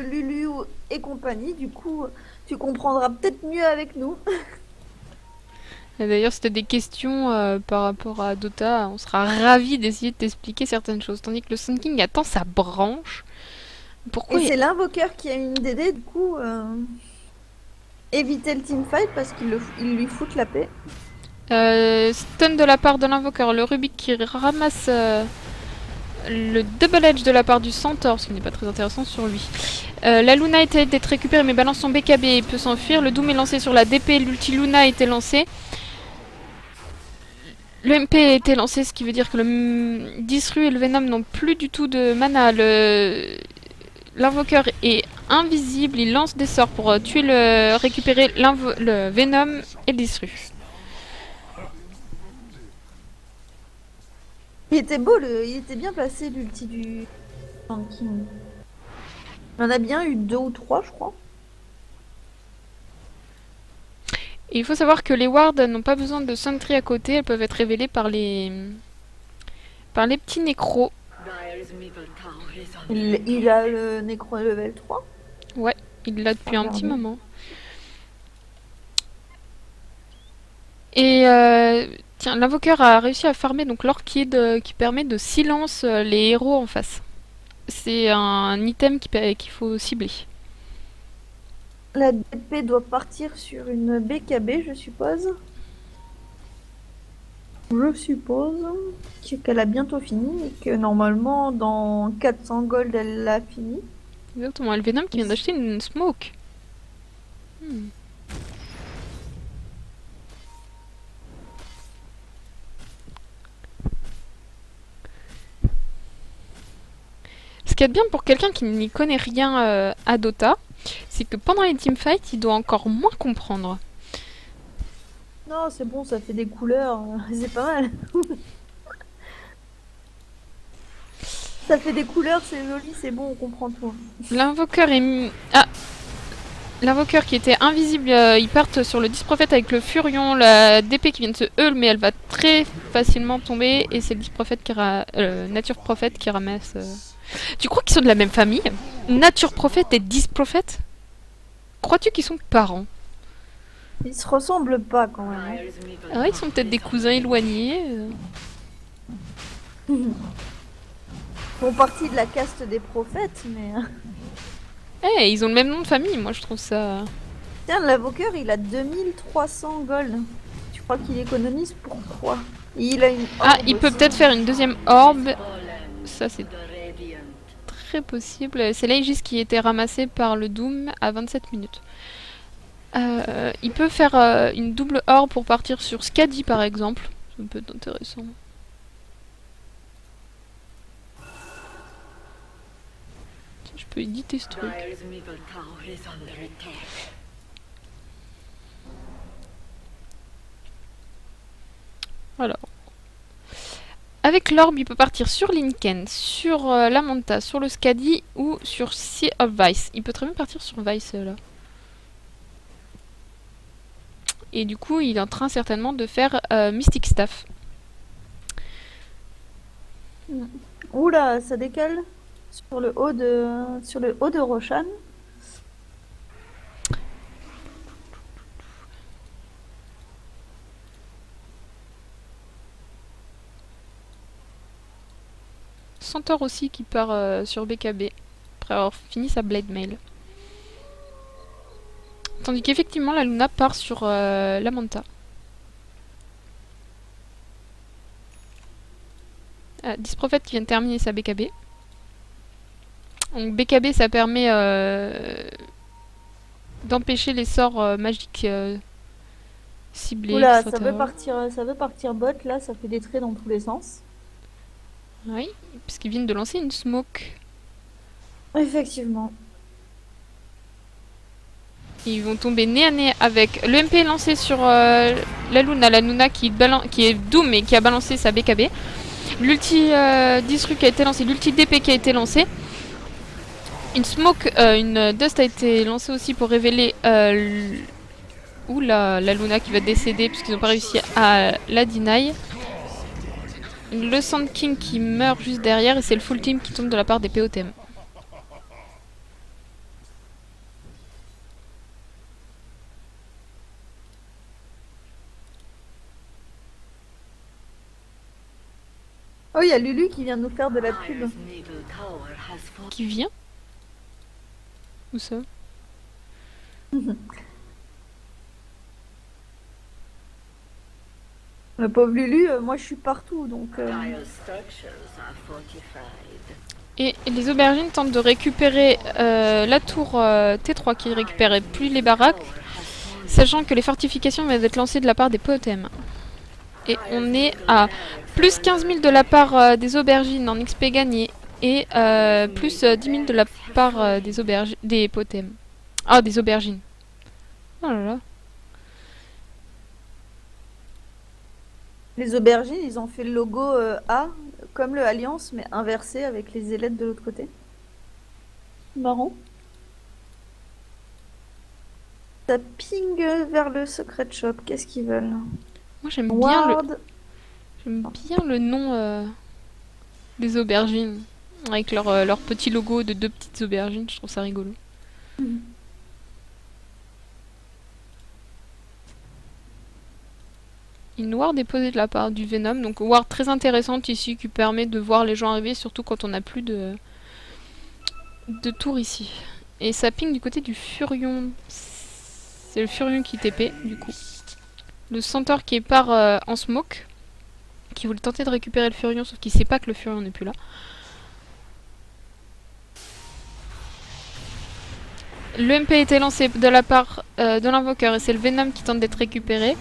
Lulu et compagnie. Du coup, tu comprendras peut-être mieux avec nous. Et d'ailleurs, si tu as des questions par rapport à Dota, on sera ravis d'essayer de t'expliquer certaines choses. Tandis que le Sun King attend sa branche. Pourquoi Et c'est l'invoqueur qui a une DD, du coup... éviter le teamfight parce qu'il lui fout la paix. Stun de la part de l'invoqueur, le Rubik qui ramasse le double edge de la part du Centaure, ce qui n'est pas très intéressant sur lui. La Luna était d'être récupérée mais balance son BKB et peut s'enfuir. Le Doom est lancé sur la DP, l'ulti Luna a été lancé. Le MP a été lancé, ce qui veut dire que le Disru et le Venom n'ont plus du tout de mana. L'invoqueur est invisible, il lance des sorts pour récupérer le Venom et le Disru. Il était beau, il était bien placé l'ulti du King. On en a bien eu 2 ou 3, je crois. Et il faut savoir que les wards n'ont pas besoin de sentry à côté, elles peuvent être révélées par les petits nécros. Il a le nécro level 3. Ouais, il l'a depuis un petit moment. Et tiens, l'invoqueur a réussi à farmer donc l'orchide qui permet de silence les héros en face. C'est un item qu'il faut cibler. La DP doit partir sur une BKB, je suppose. Je suppose qu'elle a bientôt fini et que normalement dans 400 gold elle l'a fini. Exactement, le Venom qui vient d'acheter une smoke. Ce qui est bien pour quelqu'un qui n'y connaît rien à Dota, c'est que pendant les teamfights, il doit encore moins comprendre. Non, c'est bon, ça fait des couleurs, c'est pas mal. Ça fait des couleurs, c'est joli, c'est bon, on comprend tout. L'invoqueur est... Ah, l'invoqueur qui était invisible, il part sur le Disprophète avec le Furion, la DP qui vient de se heal, mais elle va très facilement tomber, et c'est le Disprophète Nature Prophète qui ramasse... Tu crois qu'ils sont de la même famille? Nature Prophète et Disprophète? Crois-tu qu'ils sont parents? Ils se ressemblent pas quand même. Ah, ils sont peut-être des cousins éloignés. Ils font partie de la caste des prophètes, mais... Eh, ils ont le même nom de famille, moi je trouve ça... Tiens, l'avoqueur, il a 2300 gold. Tu crois qu'il économise pour 3? Il a une Ah, orbe il peut aussi. peut-être faire une deuxième orbe. Ça, c'est très possible. C'est l'Aegis qui était ramassé par le Doom à 27 minutes. Il peut faire une double orbe pour partir sur Skadi, par exemple. Ça peut être intéressant. Tiens, je peux éditer ce truc. Alors. Avec l'orbe, il peut partir sur Linken, sur la Manta, sur le Skadi ou sur Sea of Vice. Il peut très bien partir sur Vice là. Et du coup, il est en train certainement de faire Mystic Staff. Oula, ça décale sur le haut de Roshan. Centaure aussi qui part sur BKB après avoir fini sa Blade Mail. Tandis qu'effectivement la Luna part sur la Manta. Disprophète qui vient de terminer sa BKB. Donc BKB ça permet d'empêcher les sorts magiques ciblés. Oula, etc. ça veut partir bot là, ça fait des traits dans tous les sens. Oui, puisqu'ils viennent de lancer une smoke. Effectivement. Ils vont tomber nez à nez avec le MP lancé sur la Luna qui est Doom et qui a balancé sa BKB. L'ulti Disru qui a été lancé, l'ulti DP qui a été lancé. Une smoke, une dust a été lancée aussi pour révéler la Luna qui va décéder puisqu'ils n'ont pas réussi à la deny. Le Sand King qui meurt juste derrière et c'est le full team qui tombe de la part des POTM. Oh, il y a Lulu qui vient de nous faire de la pub. Qui vient? Où ça? Le pauvre Lulu, moi je suis partout donc. Et les aubergines tentent de récupérer la tour T3 qui récupérait plus les baraques, sachant que les fortifications vont être lancées de la part des POTM. Et on est à plus 15 000 de la part des aubergines en XP gagné et plus 10 000 de la part des POTM. Ah, des aubergines. Oh là là. Les aubergines, ils ont fait le logo A, comme le Alliance, mais inversé avec les ailettes de l'autre côté. Marrant. Ça ping vers le Secret Shop. Qu'est-ce qu'ils veulent? Moi j'aime Ward. bien le nom des aubergines. Avec leur petit logo de deux petites aubergines, je trouve ça rigolo. Une ward est posée de la part du Venom, donc ward très intéressante ici qui permet de voir les gens arriver, surtout quand on n'a plus de tour ici. Et ça ping du côté du Furion. C'est le Furion qui TP du coup. Le Centaure qui part en smoke, qui voulait tenter de récupérer le Furion, sauf qu'il sait pas que le Furion n'est plus là. Le MP a été lancé de la part de l'invoqueur et c'est le Venom qui tente d'être récupéré.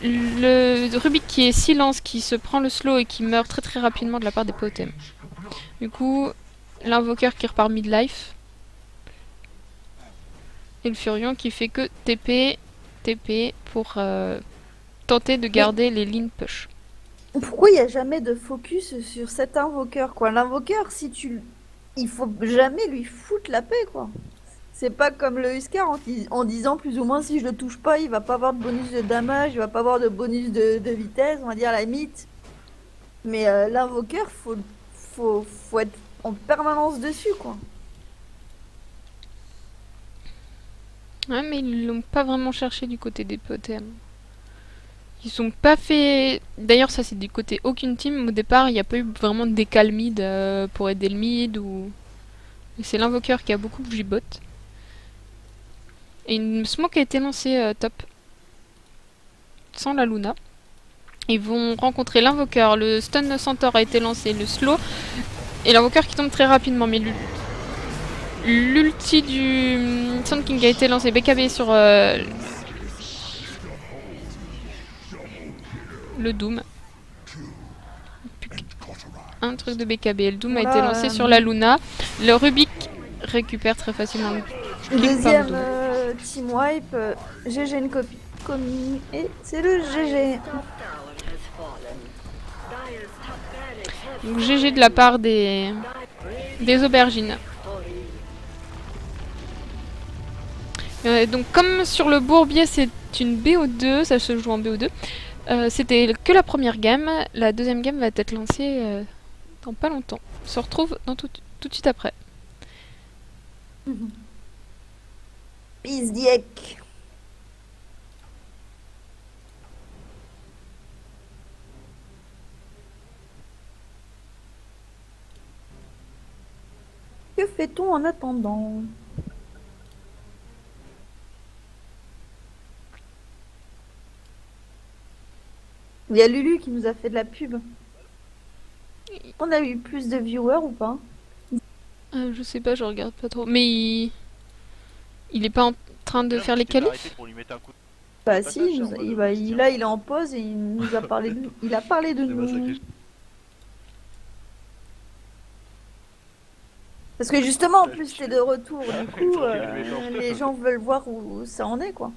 Le Rubik qui est silence, qui se prend le slow et qui meurt très très rapidement de la part des POTM. Du coup, l'invoqueur qui repart midlife. Et le Furion qui fait que TP pour tenter de garder les lignes push. Pourquoi il n'y a jamais de focus sur cet invoqueur, quoi? L'invoqueur, il faut jamais lui foutre la paix, quoi. C'est pas comme le Huskar en disant plus ou moins si je le touche pas, il va pas avoir de bonus de damage, il va pas avoir de bonus de vitesse, on va dire à la limite. Mais l'invoqueur, faut être en permanence dessus, quoi. Ouais, mais ils l'ont pas vraiment cherché du côté des POTM. Ils sont pas fait. D'ailleurs, ça c'est du côté aucune team. Au départ, il n'y a pas eu vraiment de décal mid pour aider le mid ou. C'est l'invoqueur qui a beaucoup bougé bot. Et une smoke a été lancée top. Sans la Luna. Ils vont rencontrer l'invoqueur. Le stun centaure a été lancé, le slow. Et l'invoqueur qui tombe très rapidement. Mais l'ulti du Sand King a été lancé. BKB sur le Doom. Un truc de BKB. Le Doom a été lancé sur la Luna. Le Rubik récupère très facilement le Deuxième team wipe, GG une copie. Et c'est le GG. Donc GG de la part des aubergines. Donc comme sur le bourbier c'est une BO2, ça se joue en BO2, c'était que la première game. La deuxième game va être lancée Dans pas longtemps. On se retrouve dans tout de suite après. Pizdiek. Que fait-on en attendant? Il y a Lulu qui nous a fait de la pub. On a eu plus de viewers ou pas? Je sais pas, je regarde pas trop. Mais il est pas en train de D'ailleurs, faire je les t'ai arrêté qualifs? pour lui mettre un coup de Bah passage, si, il, en nous a- mode, il va- vas-y, il- tiens. là il est en pause et il nous a parlé de, il a parlé de C'est pas sacré. nous. Parce que justement en plus t'es de retour, du coup les gens veulent voir où ça en est quoi.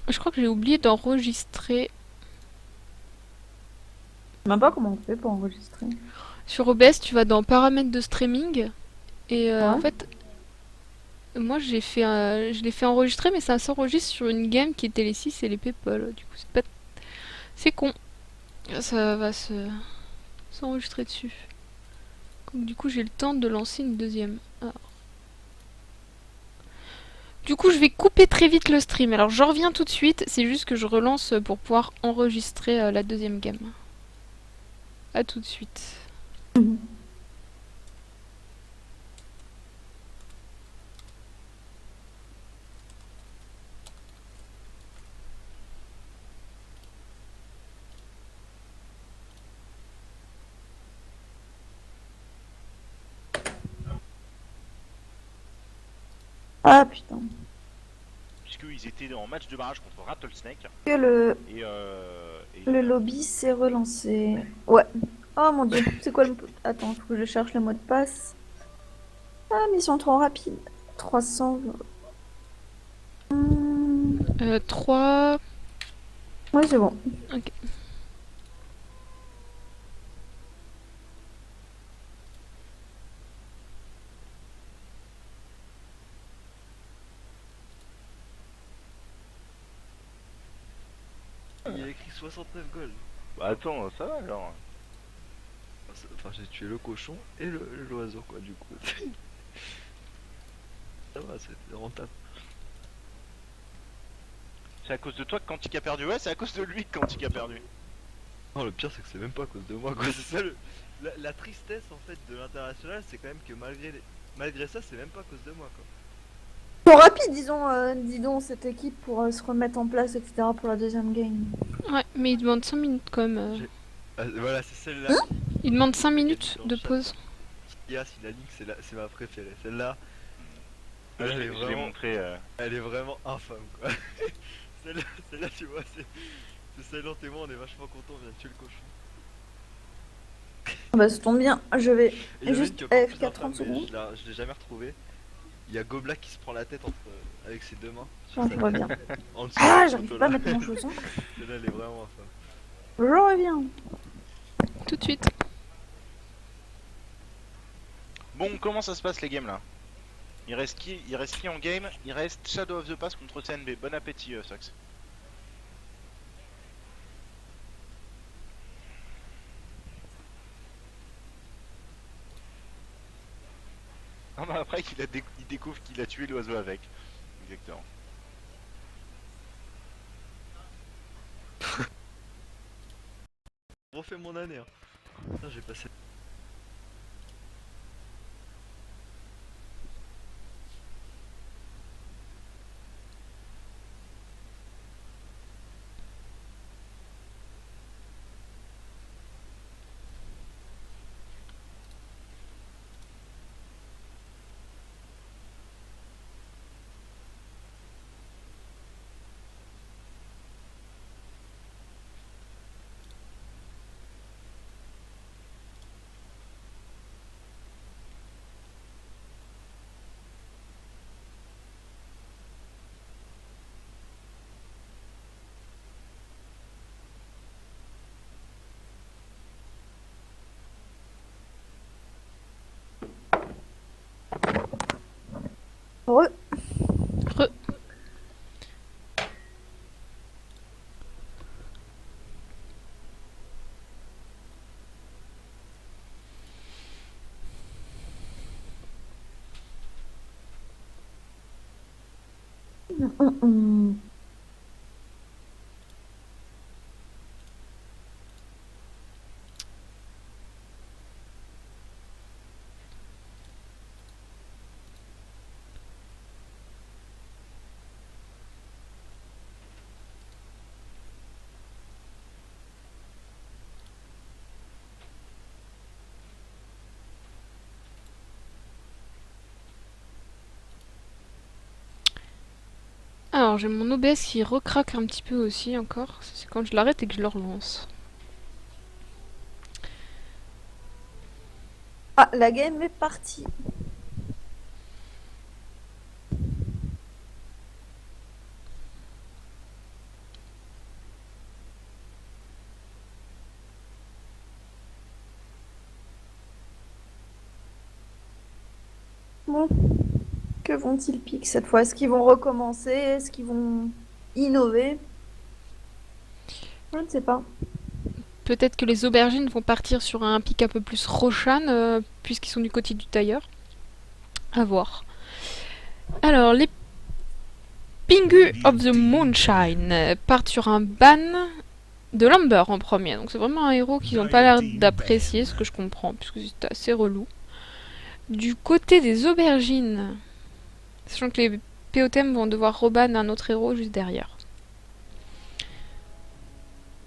Je crois que j'ai oublié d'enregistrer. Je sais même pas comment on fait pour enregistrer. Sur OBS, tu vas dans paramètres de streaming. Et en Ouais. fait, moi je l'ai fait enregistrer, mais ça s'enregistre sur une game qui est Télé 6 et les People. Du coup, c'est con. Ça va s'enregistrer dessus. Donc, du coup, j'ai le temps de lancer une deuxième. Alors. Du coup, je vais couper très vite le stream. Alors, je reviens tout de suite. C'est juste que je relance pour pouvoir enregistrer la deuxième game. A tout de suite. Ah putain. Puisqu'ils étaient en match de barrage contre Rattlesnake. Que le, Et le lobby s'est relancé. Ouais. Oh mon dieu, c'est quoi le... Attends, faut que je cherche le mot de passe. Ah, mission trop rapide. 300... 3... Ouais, c'est bon. Ok. Il y a écrit 69 gold. Bah attends, ça va alors. Enfin, j'ai tué le cochon et l'oiseau, quoi, du coup. Ça va, c'est rentable. C'est à cause de toi que Quantique a perdu. Ouais, c'est à cause de lui que Quantique a perdu. Non, le pire, c'est que c'est même pas à cause de moi, quoi. C'est ça la tristesse, en fait, de l'international, c'est quand même que malgré ça, c'est même pas à cause de moi, quoi. Trop rapide, dis donc, cette équipe pour se remettre en place, etc. pour la deuxième game. Ouais, mais il demande 5 minutes quand même. Voilà, c'est celle-là. Il demande 5 minutes dans le de chat. pause. Si la ligne, c'est ma préférée. Celle-là, Je elle est l'ai vraiment, montré. elle est vraiment infâme, quoi. Celle-là, tu vois, c'est celle-là, et moi, on est vachement contents, on vient de tuer le cochon. Ah bah, ça tombe bien, je vais Et il y en a juste une qui est encore plus AFK infâme, 30 mais secondes. je l'ai jamais retrouvée. Il y a Gobla qui se prend la tête avec ses deux mains. sur Bon, sa je reviens. en dessous Ah, du j'arrive manteau, pas à là. mettre mon chausson. Celle-là, elle est vraiment infâme. Je reviens. Tout de suite. Bon, comment ça se passe les games là? Il reste qui en game? Il reste Shadow of the Pass contre CNB. Bon appétit, Sox. Non, mais après il découvre qu'il a tué l'oiseau avec. Exactement. Refais mon année, hein. Putain, j'ai passé. Re. Re. Alors j'ai mon OBS qui recraque un petit peu aussi encore. C'est quand je l'arrête et que je le relance. Ah, la game est partie. Bon, que vont-ils piquer cette fois? Est-ce qu'ils vont recommencer? Est-ce qu'ils vont innover? Je ne sais pas. Peut-être que les aubergines vont partir sur un pic un peu plus Roshan, puisqu'ils sont du côté du tailleur. À voir. Alors, les Pingu of the Moonshine partent sur un ban de Lumber en premier. Donc c'est vraiment un héros qu'ils n'ont pas l'air d'apprécier, ce que je comprends, puisque c'est assez relou. Du côté des aubergines, sachant que les POTM vont devoir reban un autre héros juste derrière.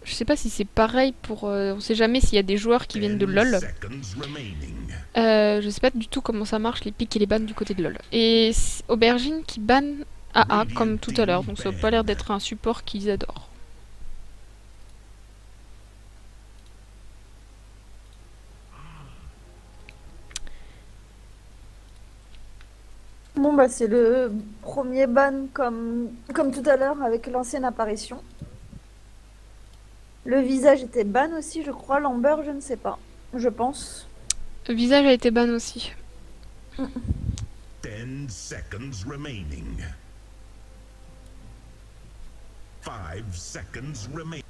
Je sais pas si c'est pareil pour... on sait jamais s'il y a des joueurs qui viennent de LoL. Je sais pas du tout comment ça marche, les pics et les bans du côté de LoL. Et aubergine qui ban AA comme tout à l'heure, donc ça n'a pas l'air d'être un support qu'ils adorent. Bon, bah, c'est le premier ban comme tout à l'heure avec l'ancienne apparition. Le visage était ban aussi, je crois. L'amber, je ne sais pas. Je pense. Le visage a été ban aussi. 10 seconds remaining. 5 seconds remaining.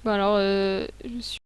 Bon alors, je suis